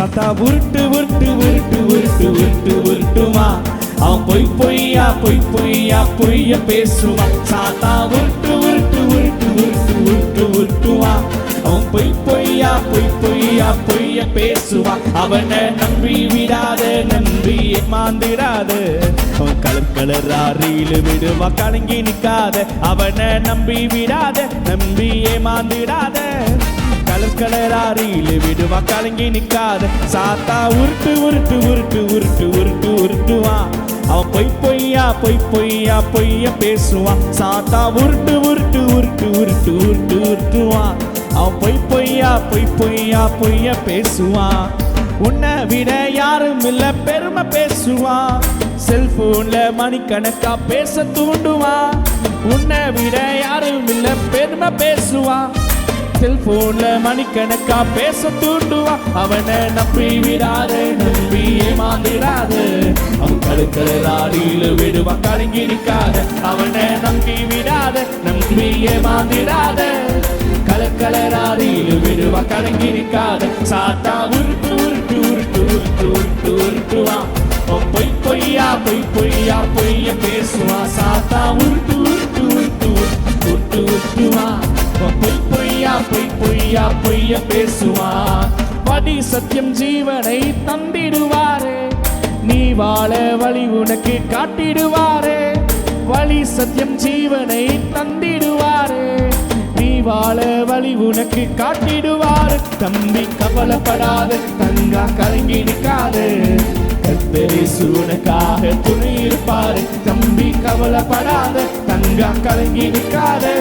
சத்தா உருட்டு உருட்டு உருட்டு உருட்டு உருட்டு உருட்டுவான். அவன் பொய் பொய்யா பொய் பொய்யா பொய்ய பேசுவான். சாத்தா உருட்டு உருட்டு உருட்டு உருட்டு உருட்டு உருட்டுவான். அவன் பொய் பொய்யா பொய் பொய்யா பொய்ய பேசுவான். அவனை நம்பி விடாத, நம்பி ஏமாந்திடாத. அவன் கலர் கலராரியில விடுவா, கலங்கி நிக்காத. அவனை நம்பி விடாத, நம்பி ஏமாந்திடாத. கலர் கலராரியில விடுவா, கலங்கி நிக்காத. சாத்தா உருட்டு உருட்டு உருட்டு உருட்டு உருட்டு உருட்டுவான். அவன் பொய் பொய்யா பொய் பொய்யா பொய்ய பேசுவான். சாத்தா உருட்டு உருட்டு உருட்டு உருட்டு உருட்டு உருட்டுவான். அவன் பொய் பொய்யா பொய் பொய்யா பொய்ய பேசுவான். உன்னை விட யாரும் இல்ல பெருமை பேசுவான். செல்போன்ல மணிக்கணக்கா பேச தூண்டுவான். உன்னை விட யாரும் இல்ல பெருமை பேசுவான். செல்போன்ல மணிக்கணக்கா பேச தூண்டுவான். அவனை நம்பி விடாத, நம்பி ஏமாந்திடாத. அவன் கடுக்கலாடியில விடுவா, கலங்கி நிற்காத. அவனை நம்பி விடாத, நம்பி ஏமாந்திடாத. கலக்கலராடியில விடுவா, கலங்கி நிற்காத. சாத்தா உருட்டு உருட்டு உருட்டு உருட்டு உருட்டு உருட்டுவான். பொய் பொய்யா பொய் பொய்யா பொய்ய பேசுவான். சாத்தா உருட்டு உருட்டு உருட்டு உருட்டு உருட்டுவான். பொய் பொய்யா பொய் பொய்யா பொய்ய பேசுவான். வழி சத்தியம் ஜீவனை தந்திடுவாரே, நீ வாழ வழி உனக்கு காட்டிடுவாரே. வழி சத்தியம் ஜீவனை தந்திடுவாரே, நீ வாழ வழி உனக்கு காட்டிடுவாரு. தம்பி கவலைப்படாத, தங்கா கலங்கி நிற்காது. கர்த்தர் இயேசு உனக்காக துணை இருப்பாரு. தம்பி கவலைப்படாத, தங்கா கலங்கி நிற்காது.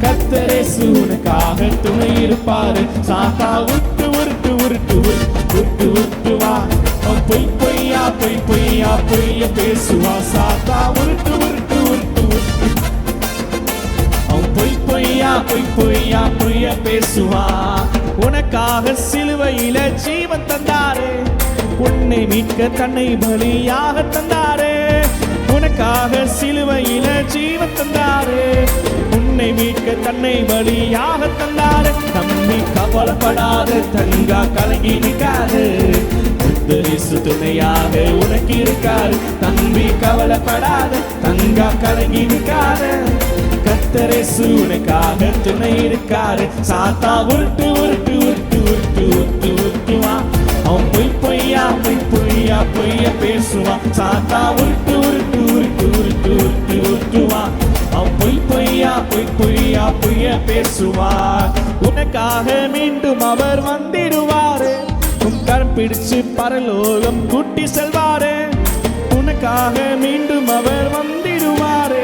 கர்த்தர் இயேசு உனக்காக துணை இருப்பாரு. சாத்தா உருட்டு உருட்டு உருட்டு உருட்டு உருட்டுவான். பொய் பொய்யா பொய் பொய்யா பொய்ய பேசுவான். சாத்தா உருட்டு உருட்டு உருட்டு உருட்டு. அவன் பொய் பொய்யா பொய் பொய்யா பொய்ய பேசுவான். உனக்காக சிலுவையில ஜீவன் தந்தாரே, உன்னை மீட்க தன்னை பலியாக தந்தாரே. உனக்காக சிலுவையில ஜீவன் தந்தாரே, உன்னை மீட்க தன்னை பலியாக தந்தாரே. தம்பி கவலைப்படாத, தங்கா கலங்கி நிற்காது. கர்த்தர் இயேசு துணையாக உனக்கு இருக்காரு. தம்பி கவலைப்படாத, தங்கா கலங்கி நிற்காது. கர்த்தர் இயேசு உனக்காக துணை இருக்காரு. சாத்தா உருட்டு உருட்டு உருட்டு உருட்டு உருட்டு உருட்டுவான். அவன் பொய் பொய்யா பொய் பொய்யா பொய்ய பேசுவான். சாத்தா உருட்டு உருட்டு உருட்டு உருட்டு உருட்டு உருட்டுவான். அவன் பொய் பொய்யா பொய் பொய்யா பொய்ய பேசுவார். உனக்காக மீண்டும் அவர் வந்திடுவாரு. உன் கரம் பிடிச்சு பரலோகம் கூட்டி செல்வாரு. உனக்காக மீண்டும் அவர் வந்திடுவாரு.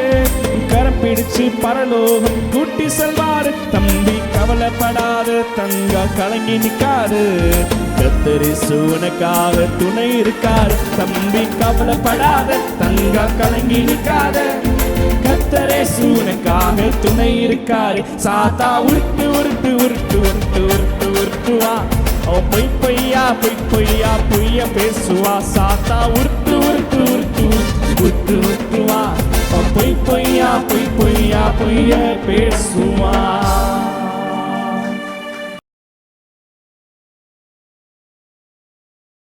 கரம் பிடிச்சு பரலோகம் கூட்டி செல்வாரு. தம்பி கவலைப்படாத, தங்கா கலங்கி நிற்காது. கர்த்தர் இயேசு உனக்காக துணை இருக்காரு. தம்பி கவலைப்படாத, தங்கா கலங்கி நிற்காத. கர்த்தர் இயேசு உனக்காக துணை இருக்காரு. சாத்தா உருட்டு உருட்டு உருட்டு உருட்டு உருட்டு உருட்டுவான். அவன் பொய் பொய்யா பொய் பொய்யா பொய்ய பேசுவா. சாத்தா உருட்டு உருட்டு உருட்டு உருட்டு உருட்டுவான். பொய் பொய்யா பொய் பொய்யா பொய்ய பேசுவான்.